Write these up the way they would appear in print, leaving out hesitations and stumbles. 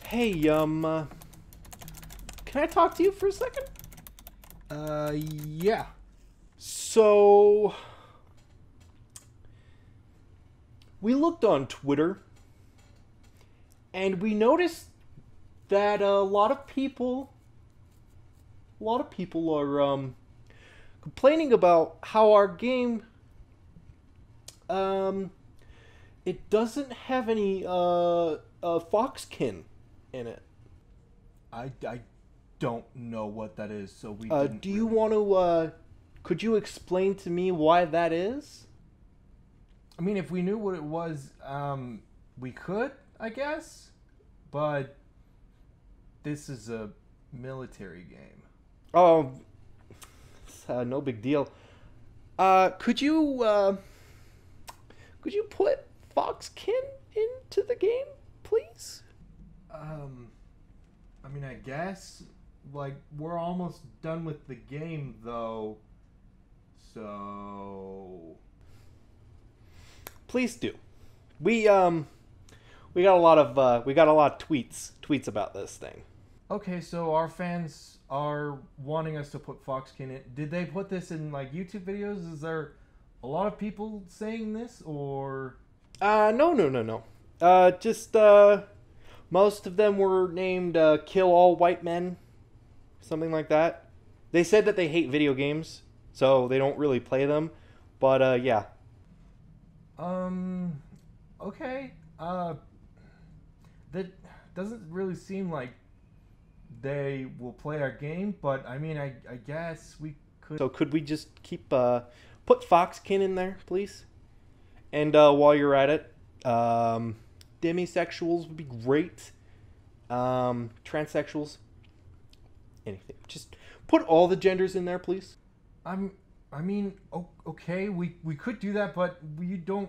Hey, can I talk to you for a second? Yeah. So, we looked on Twitter, and we noticed that a lot of people are, complaining about how our game, it doesn't have any, foxkin in it. I don't know what that is, so we Do you want to, could you explain to me why that is? I mean, if we knew what it was, we could, I guess. But this is a military game. Oh, it's, no big deal. Could you put foxkin into the game, please? I mean, I guess, like, we're almost done with the game, though, so... Please do. We got a lot of tweets about this thing. Okay, so our fans are wanting us to put foxkin in. Did they put this in, like, YouTube videos? Is there a lot of people saying this, or... No. Just, most of them were named, Kill All White Men. Something like that. They said that they hate video games, so they don't really play them. But, yeah. Okay. That doesn't really seem like they will play our game, but, I mean, I guess we could... So could we just keep, put foxkin in there, please? And, while you're at it, demisexuals would be great. Transsexuals. Anything. Just put all the genders in there, please. I mean, okay, we could do that, but we don't...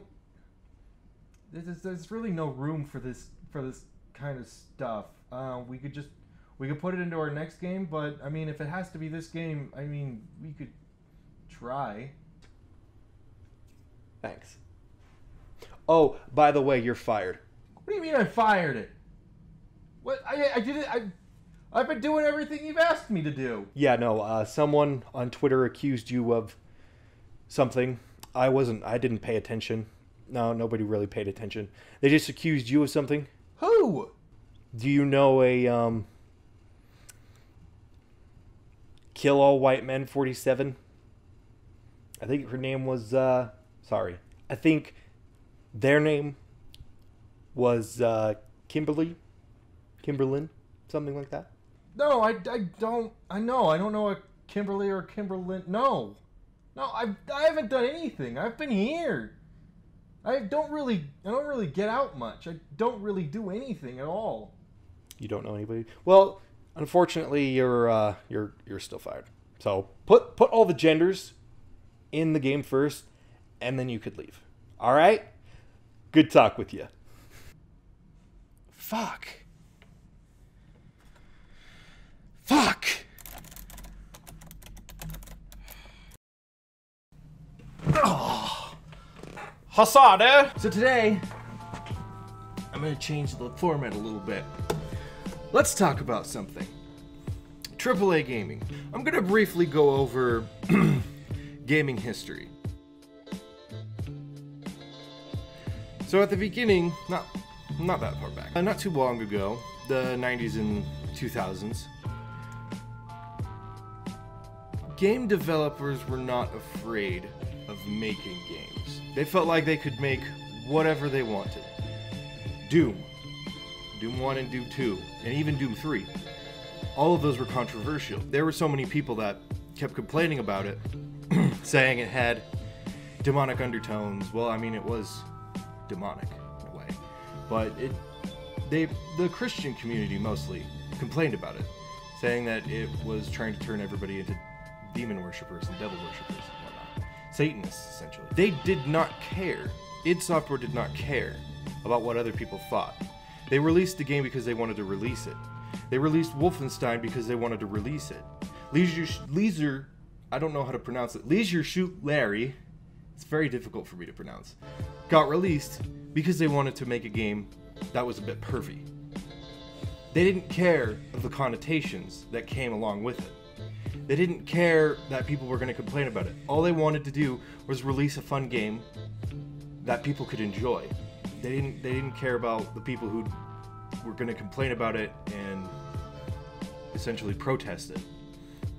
There's really no room for this kind of stuff. We could put it into our next game, but, I mean, if it has to be this game, I mean, we could try. Thanks. Oh, by the way, you're fired. What do you mean I fired it? What? I did it. I've been doing everything you've asked me to do. Yeah, no, someone on Twitter accused you of something. I didn't pay attention. No, nobody really paid attention. They just accused you of something. Who? Do you know a, Kill All White Men 47? I think her name was, sorry. I think their name was, Kimberlyn, something like that. No, I don't know a Kimberly or Kimberlyn. No, I haven't done anything. I've been here. I don't really get out much. I don't really do anything at all. You don't know anybody? Well, unfortunately, you're still fired. So put all the genders in the game first, and then you could leave. All right? Good talk with you. Fuck. Oh. Hasada. So today, I'm going to change the format a little bit. Let's talk about something. AAA gaming. I'm going to briefly go over gaming history. So at the beginning, not that far back, not too long ago, the 90s and 2000s, game developers were not afraid of making games. They felt like they could make whatever they wanted. Doom 1 and Doom 2, and even Doom 3. All of those were controversial. There were so many people that kept complaining about it, saying it had demonic undertones. Well, I mean, it was demonic in a way, but the Christian community mostly complained about it, saying that it was trying to turn everybody into demon worshippers and devil worshippers and whatnot. Satanists, essentially. They did not care. id Software did not care about what other people thought. They released the game because they wanted to release it. They released Wolfenstein because they wanted to release it. Leisure, I don't know how to pronounce it. Leisure Shoot Larry, it's very difficult for me to pronounce, got released because they wanted to make a game that was a bit pervy. They didn't care of the connotations that came along with it. They didn't care that people were going to complain about it. All they wanted to do was release a fun game that people could enjoy. They didn't care about the people who were going to complain about it and essentially protest it.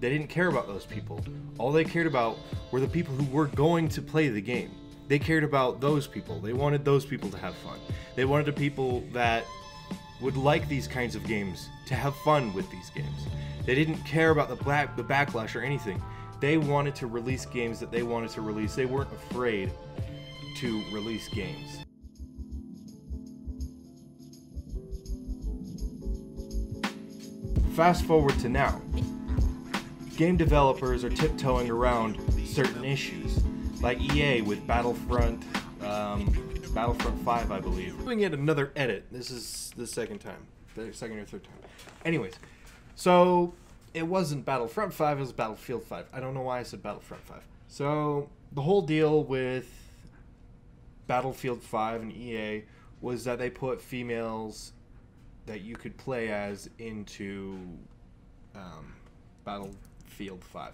They didn't care about those people. All they cared about were the people who were going to play the game. They cared about those people. They wanted those people to have fun. They wanted the people that would like these kinds of games to have fun with these games. They didn't care about the backlash or anything. They wanted to release games that they wanted to release. They weren't afraid to release games. Fast forward to now. Game developers are tiptoeing around certain issues, like EA with Battlefront 5, I believe. Doing yet another edit. This is the second or third time. Anyways, so it wasn't Battlefront 5, it was Battlefield 5. I don't know why I said Battlefront 5. So the whole deal with Battlefield 5 and EA was that they put females that you could play as into Battlefield 5.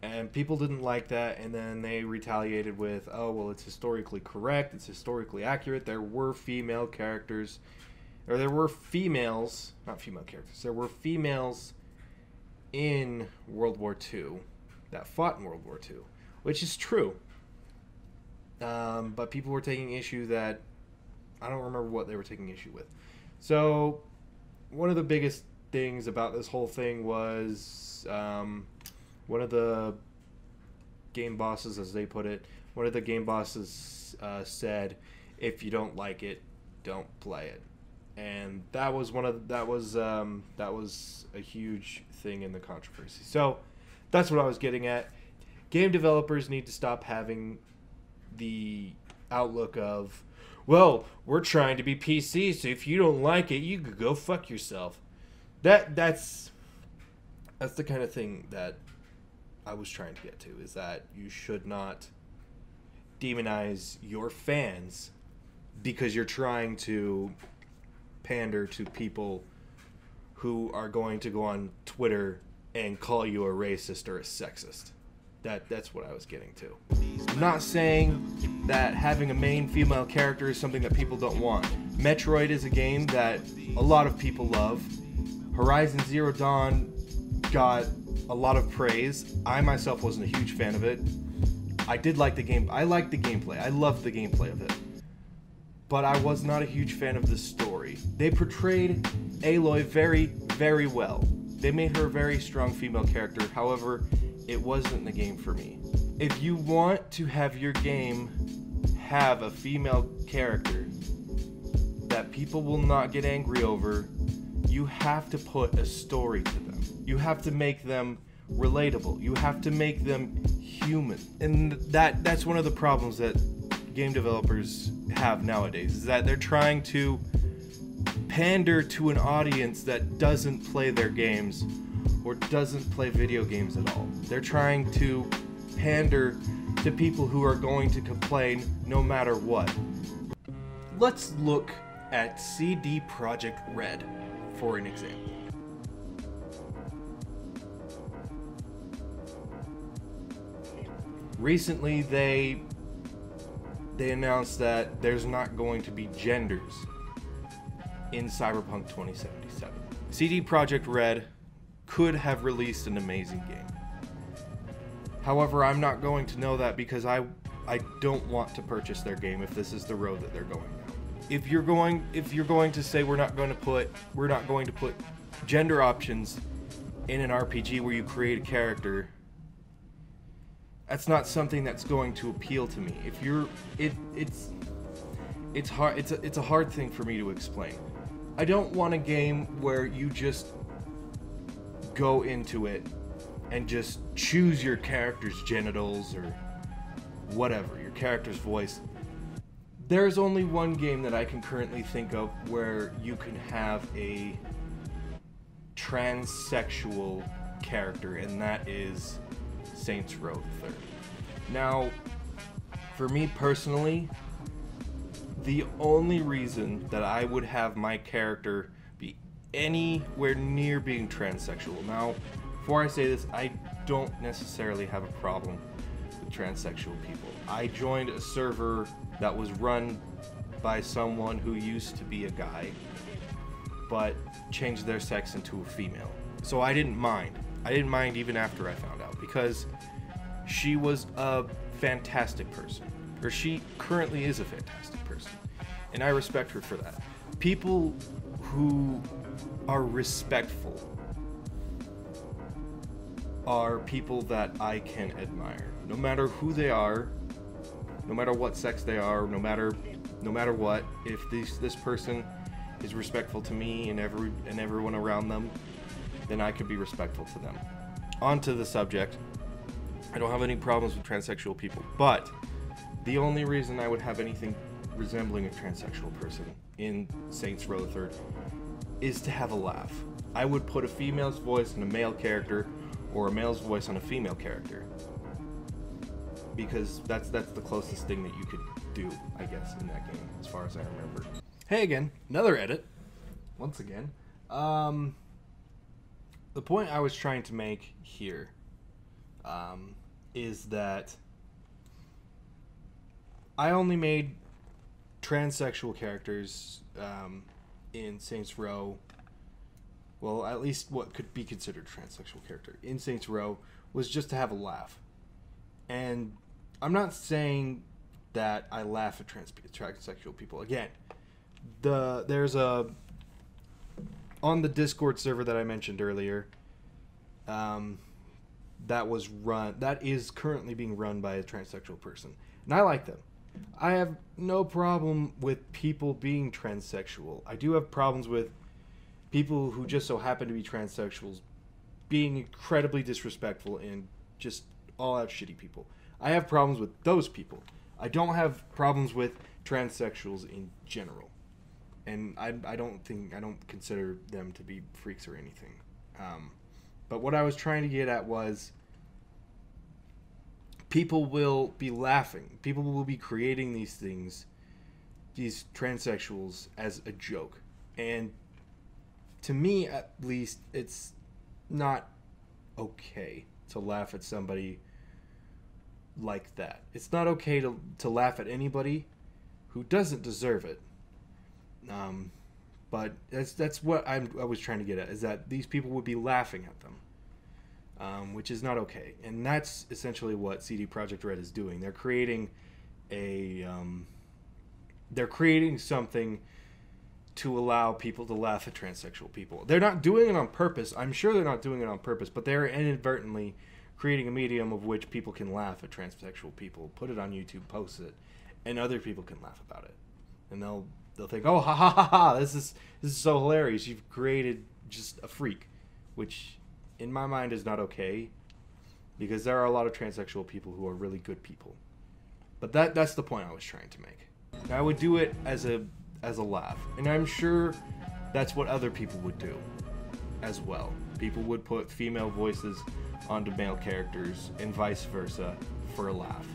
And people didn't like that, and then they retaliated with, oh, well, it's historically correct, it's historically accurate. There were female characters, or there were females, not female characters, there were females in World War II that fought in World War II, which is true. But people were taking issue that, I don't remember what they were taking issue with. So, one of the biggest things about this whole thing was, one of the game bosses, as they put it, one of the game bosses said, "If you don't like it, don't play it," and that was a huge thing in the controversy. So that's what I was getting at. Game developers need to stop having the outlook of, well, we're trying to be PC, so if you don't like it, you could go fuck yourself. That's the kind of thing that I was trying to get to, is that you should not demonize your fans because you're trying to pander to people who are going to go on Twitter and call you a racist or a sexist. That's what I was getting to. I'm not saying that having a main female character is something that people don't want. Metroid is a game that a lot of people love. Horizon Zero Dawn got a lot of praise. I myself wasn't a huge fan of it. I did like the game. I liked the gameplay. I loved the gameplay of it. But I was not a huge fan of the story. They portrayed Aloy very, very well. They made her a very strong female character. However, it wasn't the game for me. If you want to have your game have a female character that people will not get angry over, you have to put a story to them. You have to make them relatable. You have to make them human. And that's one of the problems that game developers have nowadays, is that they're trying to pander to an audience that doesn't play their games or doesn't play video games at all. They're trying to pander to people who are going to complain no matter what. Let's look at CD Projekt Red for an example. Recently, they announced that there's not going to be genders in Cyberpunk 2077. CD Projekt Red could have released an amazing game. However, I'm not going to know that because I don't want to purchase their game if this is the road that they're going down. If you're going to say we're not going to put gender options in an RPG where you create a character, that's not something that's going to appeal to me. It's hard. It's a hard thing for me to explain. I don't want a game where you just go into it and just choose your character's genitals or whatever, your character's voice. There's only one game that I can currently think of where you can have a transsexual character, and that is Saints Row 3. Now, for me personally, the only reason that I would have my character be anywhere near being transsexual. Now, before I say this, I don't necessarily have a problem with transsexual people. I joined a server that was run by someone who used to be a guy, but changed their sex into a female. So I didn't mind. I didn't mind even after I found out, because she was a fantastic person. Or she currently is a fantastic person. And I respect her for that. People who are respectful are people that I can admire. No matter who they are, no matter what sex they are, no matter what, if this person is respectful to me and everyone around them, then I could be respectful to them. On to the subject. I don't have any problems with transsexual people, but the only reason I would have anything resembling a transsexual person in Saints Row the Third is to have a laugh. I would put a female's voice in a male character, or a male's voice on a female character, because that's the closest thing that you could do, I guess, in that game, as far as I remember. Hey again, another edit. Once again. The point I was trying to make here is that I only made transsexual characters in Saints Row. Well, at least what could be considered a transsexual character in Saints Row was just to have a laugh. And I'm not saying that I laugh at transsexual people. Again, there's a on the Discord server that I mentioned earlier, that is currently being run by a transsexual person, and I like them. I have no problem with people being transsexual. I do have problems with people who just so happen to be transsexuals being incredibly disrespectful and just all out shitty people. I have problems with those people. I don't have problems with transsexuals in general. And I don't consider them to be freaks or anything. But what I was trying to get at was, people will be laughing. People will be creating these things, these transsexuals, as a joke. And to me, at least, it's not okay to laugh at somebody like that. It's not okay to laugh at anybody who doesn't deserve it. But that's what I was trying to get at, is that these people would be laughing at them, which is not okay. And that's essentially what CD Projekt Red is doing. They're creating something to allow people to laugh at transsexual people. They're not doing it on purpose. I'm sure they're not doing it on purpose, but they're inadvertently creating a medium of which people can laugh at transsexual people, put it on YouTube, post it, and other people can laugh about it. And they'll think, oh, ha ha ha ha, this is so hilarious. You've created just a freak, which in my mind is not okay, because there are a lot of transsexual people who are really good people. But that's the point I was trying to make. I would do it as a laugh, and I'm sure that's what other people would do as well. People would put female voices onto male characters and vice versa for a laugh.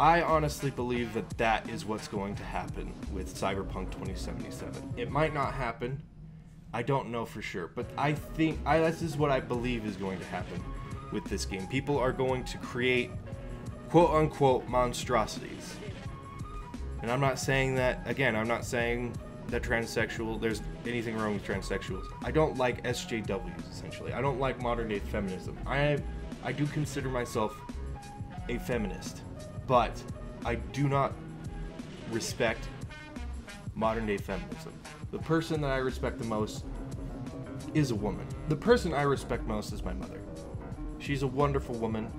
I honestly believe that is what's going to happen with Cyberpunk 2077. It might not happen. I don't know for sure, but I think this is what I believe is going to happen with this game. People are going to create quote-unquote monstrosities. And I'm not saying that, again, I'm not saying that there's anything wrong with transsexuals. I don't like SJWs, essentially. I don't like modern-day feminism. I do consider myself a feminist, but I do not respect modern-day feminism. The person that I respect the most is a woman. The person I respect most is my mother. She's a wonderful woman,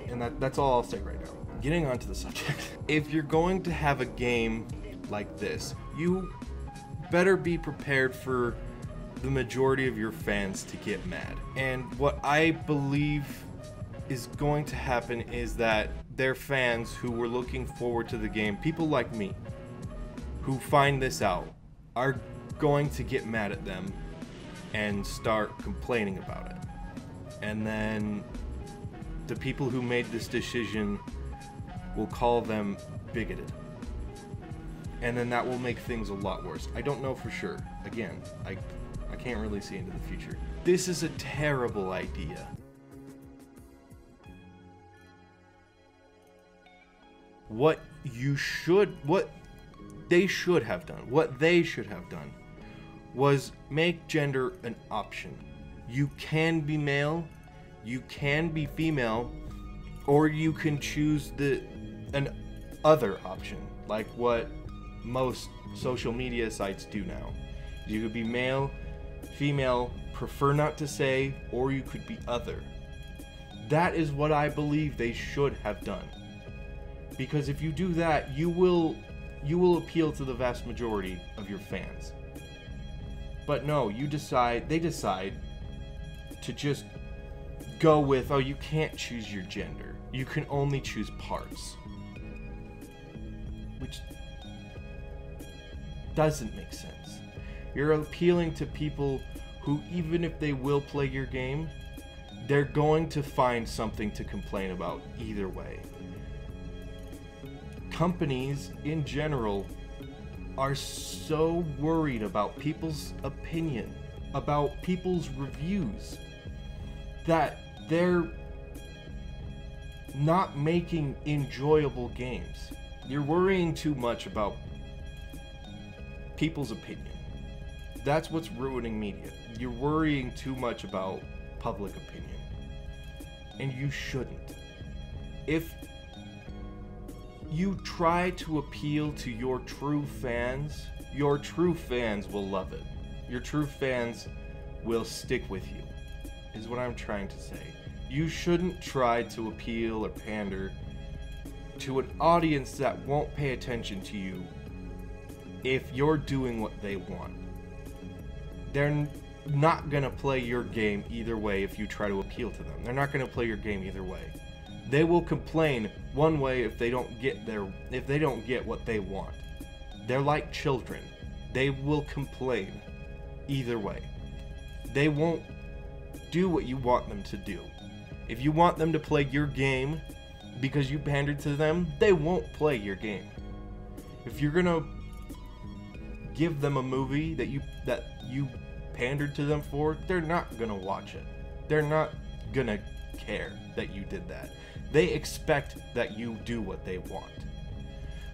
and that's all I'll say right now. Getting onto the subject. If you're going to have a game like this, you better be prepared for the majority of your fans to get mad. And what I believe is going to happen is that their fans who were looking forward to the game, people like me, who find this out, are going to get mad at them and start complaining about it. And then the people who made this decision will call them bigoted. And then that will make things a lot worse. I don't know for sure. Again, I can't really see into the future. This is a terrible idea. What they should have done was make gender an option. You can be male, you can be female, or you can choose an other option, like what most social media sites do now. You could be male, female, prefer not to say, or you could be other. That is what I believe they should have done. Because if you do that, you will appeal to the vast majority of your fans. But no, they decide to just go with, oh, you can't choose your gender. You can only choose parts. Which doesn't make sense. You're appealing to people who, even if they will play your game, they're going to find something to complain about either way. Companies in general are so worried about people's opinion, about people's reviews, that they're not making enjoyable games. You're worrying too much about people's opinion. That's what's ruining media. You're worrying too much about public opinion. And you shouldn't. If you try to appeal to your true fans will love it. Your true fans will stick with you, is what I'm trying to say. You shouldn't try to appeal or pander to an audience that won't pay attention to you if you're doing what they want. They're not gonna play your game either way if you try to appeal to them. They're not gonna play your game either way. They will complain one way if they don't get what they want. They're like children. They will complain either way. They won't do what you want them to do. If you want them to play your game because you pandered to them, they won't play your game. If you're gonna give them a movie that you pandered to them for, they're not gonna watch it. They're not gonna care that you did that. They expect that you do what they want.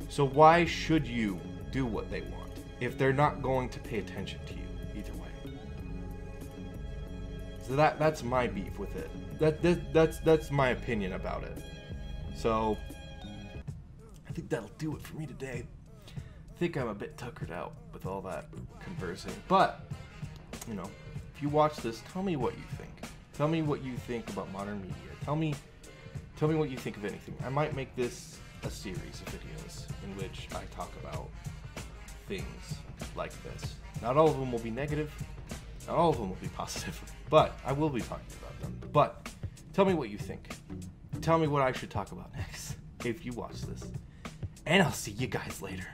So why should you do what they want if they're not going to pay attention to you either way? So that's my beef with it. That's my opinion about it. So I think that'll do it for me today. I think I'm a bit tuckered out with all that conversing. But, you know, if you watch this, tell me what you think. Tell me what you think about modern media. Tell me what you think of anything. I might make this a series of videos in which I talk about things like this. Not all of them will be negative. Not all of them will be positive. But I will be talking about them. But tell me what you think. Tell me what I should talk about next if you watch this. And I'll see you guys later.